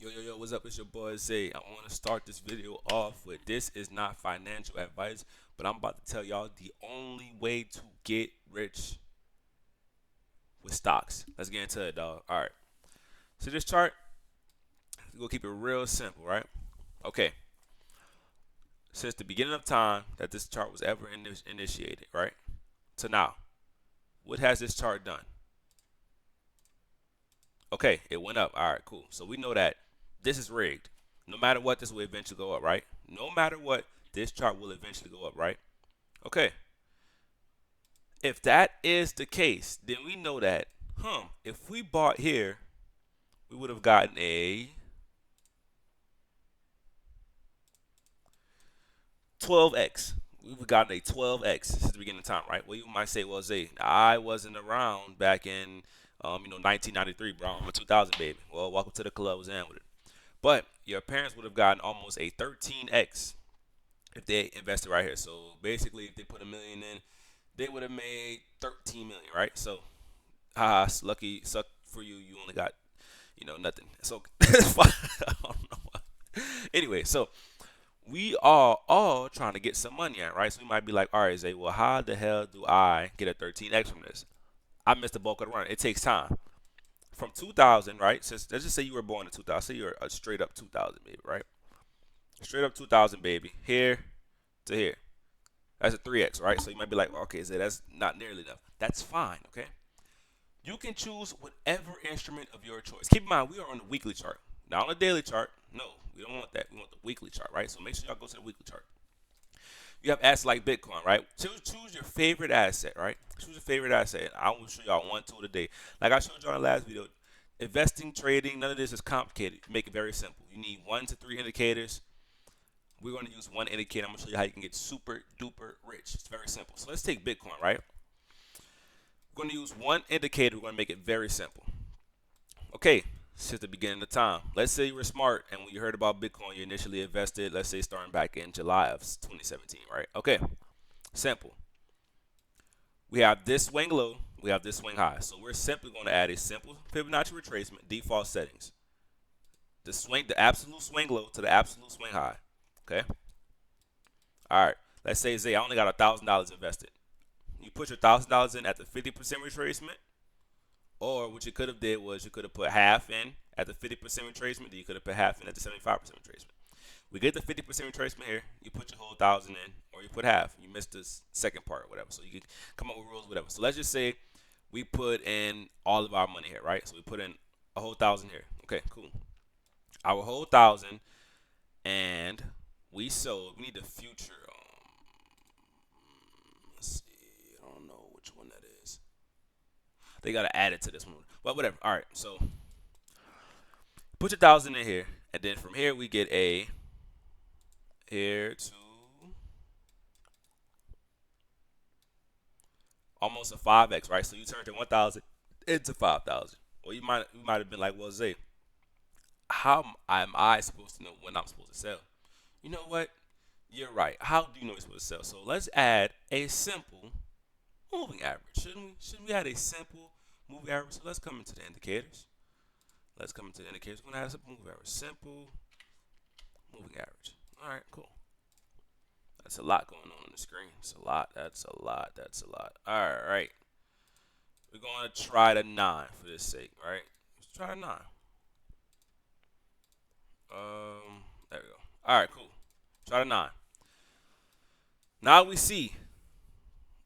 Yo, what's up? It's your boy Zay. I want to start this video off with this is not financial advice, but I'm about to tell y'all the only way to get rich with stocks. Let's get into it, dog. All right. So this chart, we'll keep it real simple, right? Okay. Since the beginning of time that this chart was ever initiated, right? To now, what has this chart done? Okay, it went up. All right, cool. So we know that this is rigged. No matter what, this will eventually go up, right? No matter what, this chart will eventually go up, right? Okay. If that is the case, then we know that, if we bought here, we would have gotten a 12x. We've gotten a 12x since the beginning of time, right? Well, you might say, well, Zay, I wasn't around back in, 1993, bro. I'm a 2000 baby. Well, welcome to the club. Was in with it. But your parents would have gotten almost a 13x if they invested right here. So basically, if they put a million in, they would have made 13 million, right? So, lucky suck for you. You only got, nothing. So it's fine. I don't know. Anyway, so we are all trying to get some money out, right? So we might be like, all right, Zay, well, how the hell do I get a 13x from this? I missed the bulk of the run. It takes time. From 2000, right? Since let's just say you were born in 2000, say you're a straight up 2000 baby, right? Straight up 2000 baby, here to here. That's a 3x, right? So you might be like, okay, Zay, that's not nearly enough. That's fine, okay? You can choose whatever instrument of your choice. Keep in mind, we are on the weekly chart, not on the daily chart. No, we don't want that. We want the weekly chart, right? So make sure y'all go to the weekly chart. You have assets like Bitcoin, right? Choose your favorite asset, right? Choose your favorite asset. I will show y'all one tool today. Like I showed y'all in the last video, investing, trading, none of this is complicated. Make it very simple. You need 1 to 3 indicators. We're going to use one indicator. I'm going to show you how you can get super duper rich. It's very simple. So let's take Bitcoin, right? We're going to use one indicator. We're going to make it very simple. Okay, since the beginning of time. Let's say you were smart and when you heard about Bitcoin, you initially invested, let's say starting back in July of 2017, right? Okay, simple. We have this swing low, we have this swing high. So we're simply going to add a simple Fibonacci retracement, default settings. The absolute swing low to the absolute swing high. Okay. All right. Let's say Zay, I only got $1,000 invested. You put your $1,000 in at the 50% retracement, or what you could have did was you could have put half in at the 50% retracement, then you could have put half in at the 75% retracement. We get the 50% retracement here. You put your whole 1,000 in, or you put half. You missed the second part, or whatever. So you can come up with rules, whatever. So let's just say we put in all of our money here, right? So we put in a whole 1,000 here. Okay, cool. Our whole 1,000, and we sold. We need the future. Let's see. I don't know which one that is. They gotta add it to this one, but whatever. All right. So put your 1,000 in here, and then from here we get a here to almost a 5x, right? So you turned your 1,000 into 5,000. Or you might have been like, well, Zay, how am I supposed to know when I'm supposed to sell? You know what? You're right. How do you know you're supposed to sell? So let's add a simple moving average. Shouldn't we add a simple moving average? So let's come into the indicators. Let's come into the indicators. We're gonna add a simple moving average. Simple moving average. All right, cool. That's a lot going on the screen. It's a lot. That's a lot. That's a lot. All right. We're going to try the 9 for this sake, right? Let's try a 9. There we go. All right, cool. Try the 9. Now we see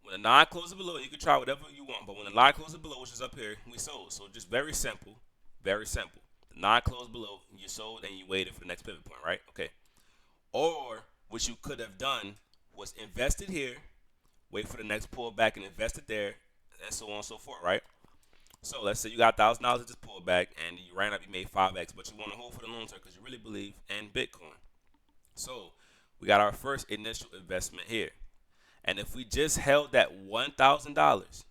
when the 9 closes below, you can try whatever you want, but when the 9 closes below, which is up here, we sold. So just very simple, very simple. The 9 closed below, you sold, and you waited for the next pivot point, right? Okay. Or what you could have done was invested here, wait for the next pullback and invested there, and so on and so forth, right? So let's say you got $1,000 at this pullback and you ran up, you made 5x, but you want to hold for the long term because you really believe in Bitcoin. So we got our first initial investment here. And if we just held that $1,000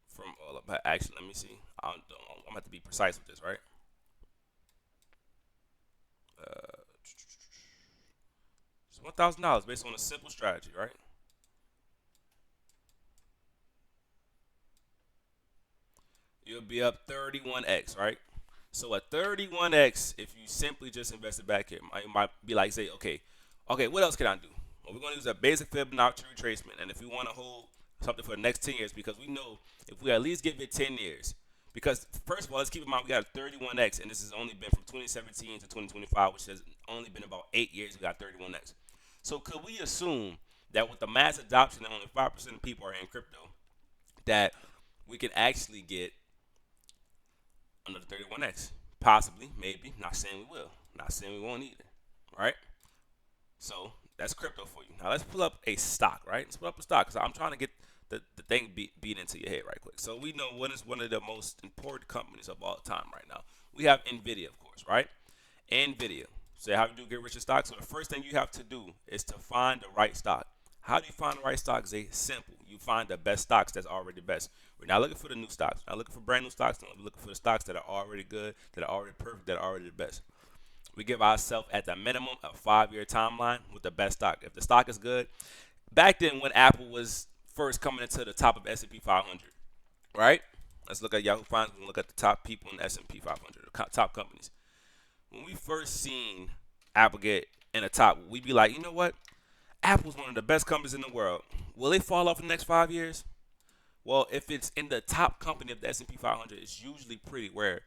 from all of actually, let me see. I'm gonna have to be precise with this, right? It's $1,000 based on a simple strategy, right? You'll be up 31x, right? So at 31x, if you simply just invested back here, you might be like, say, okay, what else can I do? Well, we're going to use a basic Fibonacci retracement, and if we want to hold something for the next 10 years, because we know if we at least give it 10 years, because first of all, let's keep in mind we got a 31x, and this has only been from 2017 to 2025, which has only been about 8 years. We got 31x. So could we assume that with the mass adoption that only 5% of people are in crypto, that we can actually get another 31x? Possibly, maybe. Not saying we will. Not saying we won't either. Right? So that's crypto for you. Now let's pull up a stock, right? Let's pull up a stock because I'm trying to get the thing beat into your head right quick. So we know what is one of the most important companies of all time right now. We have Nvidia, of course, right? Nvidia. So how do you get rich in stocks? So the first thing you have to do is to find the right stock. How do you find the right stocks? It's simple. You find the best stocks that's already the best. We're not looking for the new stocks. We're not looking for brand new stocks. We're looking for the stocks that are already good, that are already perfect, that are already the best. We give ourselves at the minimum a 5-year timeline with the best stock. If the stock is good, back then when Apple was first coming into the top of S&P 500, right? Let's look at Yahoo Finance and look at the top people in the S&P 500, the top companies. When we first seen Apple get in the top, we'd be like, you know what? Apple's one of the best companies in the world. Will it fall off in the next 5 years? Well, if it's in the top company of the S&P 500, it's usually pretty rare.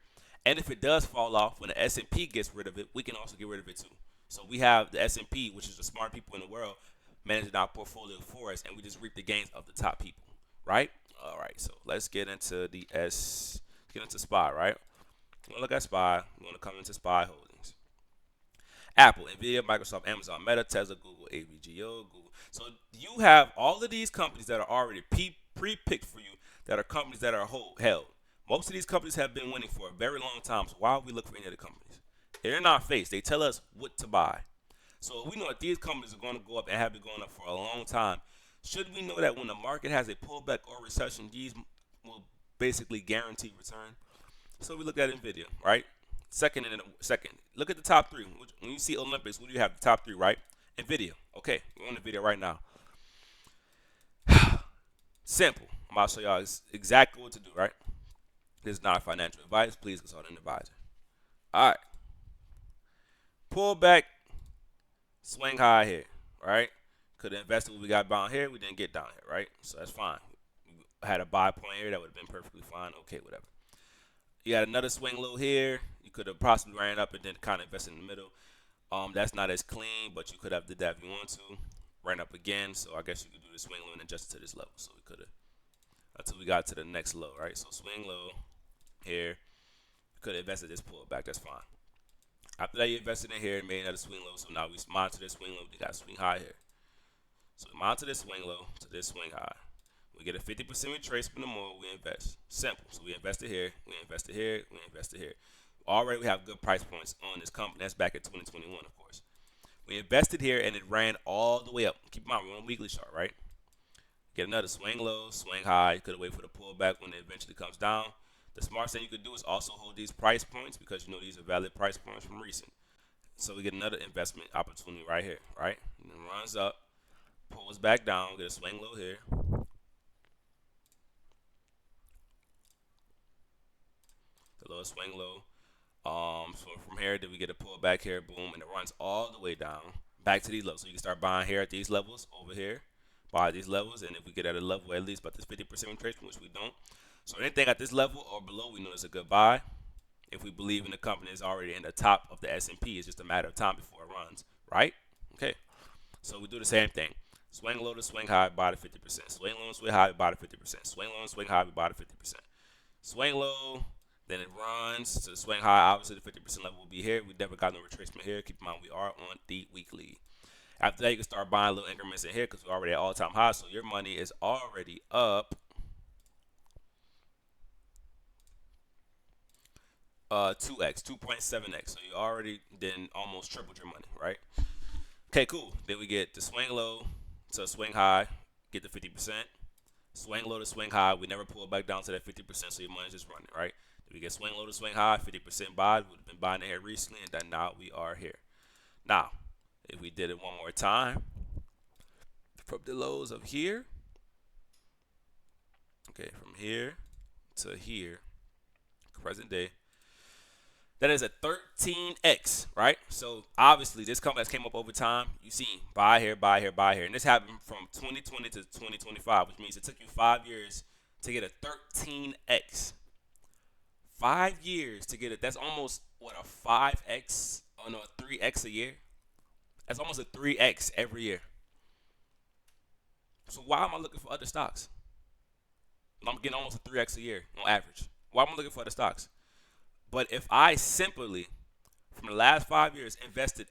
And if it does fall off, when the S&P gets rid of it, we can also get rid of it too. So we have the S&P, which is the smart people in the world, managing our portfolio for us, and we just reap the gains of the top people, right? All right, so let's get into the get into SPY, right? We want to look at SPY. We want to come into SPY Holdings. Apple, Nvidia, Microsoft, Amazon, Meta, Tesla, Google, AVGO, Google. So you have all of these companies that are already pre-picked for you, that are companies that are held. Most of these companies have been winning for a very long time. So why would we look for any other companies? They're in our face. They tell us what to buy. So we know that these companies are going to go up and have been going up for a long time. Should we know that when the market has a pullback or recession, these will basically guarantee return? So we looked at Nvidia, right? Second. Look at the top three. When you see Olympics, what do you have? The top three, right? Nvidia. Okay, we're on Nvidia right now. Simple. I'm about to show y'all exactly what to do, right? This is not financial advice. Please consult an advisor. All right. Pull back, swing high here, right? Could have invested what we got down here. We didn't get down here, right? So that's fine. We had a buy point here. That would have been perfectly fine. Okay, whatever. You had another swing low here. You could have possibly ran up and then kind of invested in the middle. That's not as clean, but you could have did that if you want to. Ran up again, so I guess you could do the swing low and adjust it to this level. So we could have until we got to the next low, right? So swing low here. You could have invested this pullback. That's fine. After that, you invested in here and made another swing low. So now we monitor this swing low. We got swing high here. So we monitor this swing low to this swing high. We get a 50% retracement or more, we invest. Simple. So we invested here, we invested here, we invested here. Already we have good price points on this company. That's back in 2021, of course. We invested here and it ran all the way up. Keep in mind, we're on a weekly chart, right? Get another swing low, swing high. You could have waited for the pullback when it eventually comes down. The smart thing you could do is also hold these price points because you know these are valid price points from recent. So we get another investment opportunity right here, right? And then runs up, pulls back down, get a swing low here. The low swing low. So from here, then we get a pullback here, boom, and it runs all the way down back to these levels. So you can start buying here at these levels over here, buy these levels, and if we get at a level at least about this 50% retracement, which we don't. So anything at this level or below, we know is a good buy. If we believe in the company is already in the top of the S&P, it's just a matter of time before it runs, right? Okay. So we do the same thing. Swing low to swing high, buy to 50%. Swing low and swing high, buy to 50%. Swing low and swing high, buy to 50%. Swing low, then it runs to the swing high. Obviously, the 50% level will be here. We never got no retracement here. Keep in mind, we are on the weekly. After that, you can start buying little increments in here because we're already at all-time high. So your money is already up 2x, 2.7x. So you already then almost tripled your money, right? Okay, cool. Then we get the swing low to swing high, get the 50%. Swing low to swing high. We never pull back down to that 50%, so your money's just running, right? Then we get swing low to swing high, 50% buy. We've been buying it here recently, and then now we are here. Now, if we did it one more time, from the lows of here, okay, from here to here, present day. That is a 13x, right? So obviously this company has came up over time. You see, buy here, buy here, buy here, and this happened from 2020 to 2025, which means it took you 5 years to get a 13x. 5 years to get it. That's almost what, a 5x? Oh no, a 3x a year. That's almost a 3x every year. So why am I looking for other stocks? I'm getting almost a 3x a year on average. Why am I looking for other stocks? But if I simply, from the last 5 years, invested,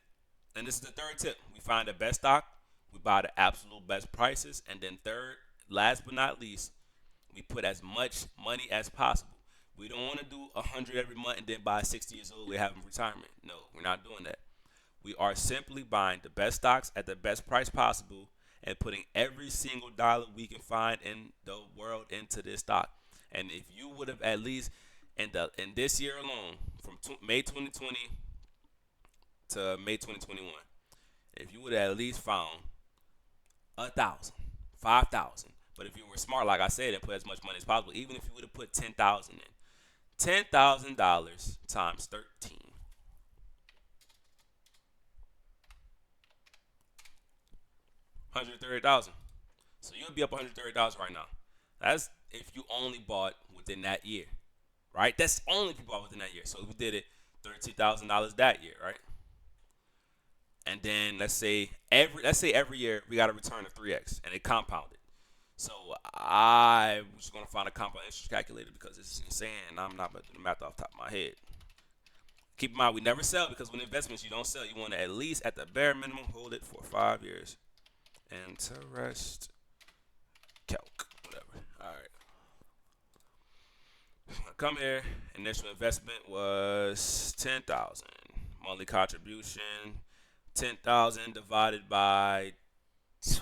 and this is the third tip, we find the best stock, we buy the absolute best prices, and then third, last but not least, we put as much money as possible. We don't want to do 100 every month and then by 60 years old we have retirement. No, we're not doing that. We are simply buying the best stocks at the best price possible and putting every single dollar we can find in the world into this stock. And if you would have at least in this year alone, from May 2020 to May 2021, if you would have at least found 1,000, 5,000, but if you were smart, like I said, and put as much money as possible, even if you would have put 10,000 in, $10,000 times 13. $130,000. So you'll be up $130,000 right now. That's if you only bought within that year, right? That's only if you bought within that year. So we did it $32,000 that year, right? And then let's say every year we got a return of 3x and it compounded. So I was gonna find a compound interest calculator because it's insane. I'm not about to do the math off the top of my head. Keep in mind we never sell because when investments you don't sell. You want to at least at the bare minimum hold it for 5 years. Interest calc, whatever. All right. Come here. Initial investment was 10,000. Monthly contribution 10,000 divided by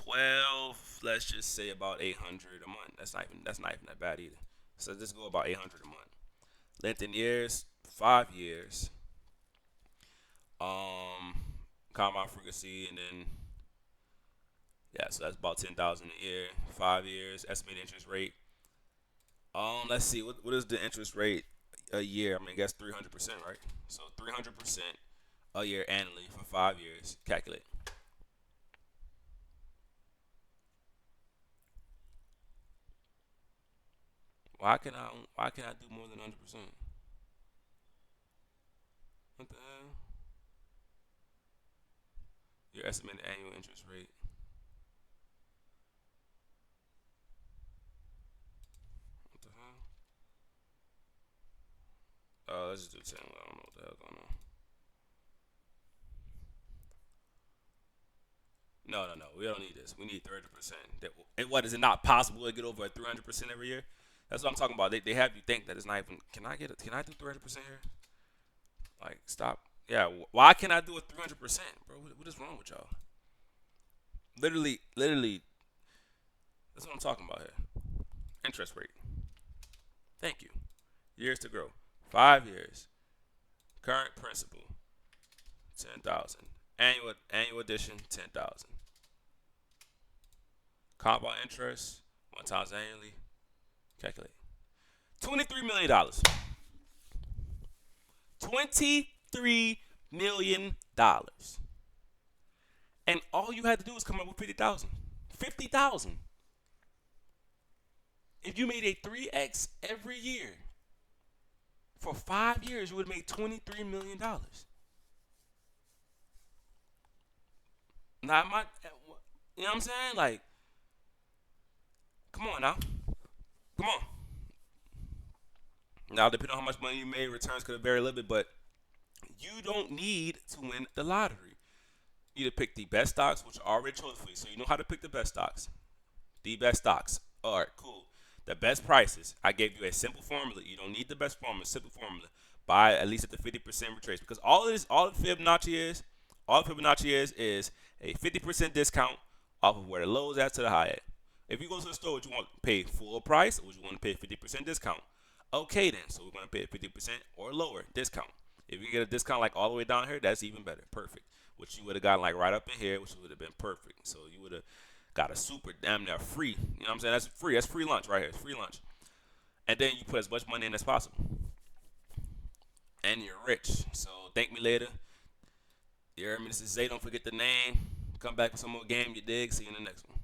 12. Let's just say about 800 a month. That's not even that bad either. So just go about 800 a month. Length in years 5 years. Compound frequency and then yeah, so that's about 10,000 a year. 5 years. Estimated interest rate. Let's see. What is the interest rate a year? I mean, I guess 300%, right? So 300% a year annually for 5 years. Calculate. Why can I do more than 100%? What the hell? Your estimated annual interest rate. What the hell? Let's just do 10. I don't know what the hell going on. No, no, no. We don't need this. We need 30%. And what is it not possible to get over at 300% every year? That's what I'm talking about. They have you think that it's not even. Can I get it? Can I do 300% here? Like stop. Yeah. Why can't I do a 300%, bro? What is wrong with y'all? Literally. That's what I'm talking about here. Interest rate. Thank you. Years to grow. 5 years. Current principal. 10,000. Annual addition. 10,000. Compound interest. 1 times annually. Calculate. $23 million. $23 million. And all you had to do was come up with 50,000. 50,000. If you made a 3x every year for 5 years, you would have made $23 million. Now, you know what I'm saying? Like, come on now. Come on. Now, depending on how much money you made, returns could vary a little bit, but you don't need to win the lottery. You either pick the best stocks, which are already chosen for you, so you know how to pick the best stocks. The best stocks. All right, cool. The best prices. I gave you a simple formula. You don't need the best formula. Simple formula. Buy at least at the 50% retrace because all the Fibonacci is a 50% discount off of where the low is at to the high at. If you go to the store, would you want to pay full price or would you want to pay 50% discount? Okay then, so we're going to pay 50% or lower discount. If you get a discount like all the way down here, that's even better. Perfect. Which you would have gotten like right up in here, which would have been perfect. So you would have got a super damn near free. You know what I'm saying? That's free. That's free lunch right here. It's free lunch. And then you put as much money in as possible. and you're rich. So thank me later. You heard me? This is Zay. Don't forget the name. Come back for some more game. You dig? See you in the next one.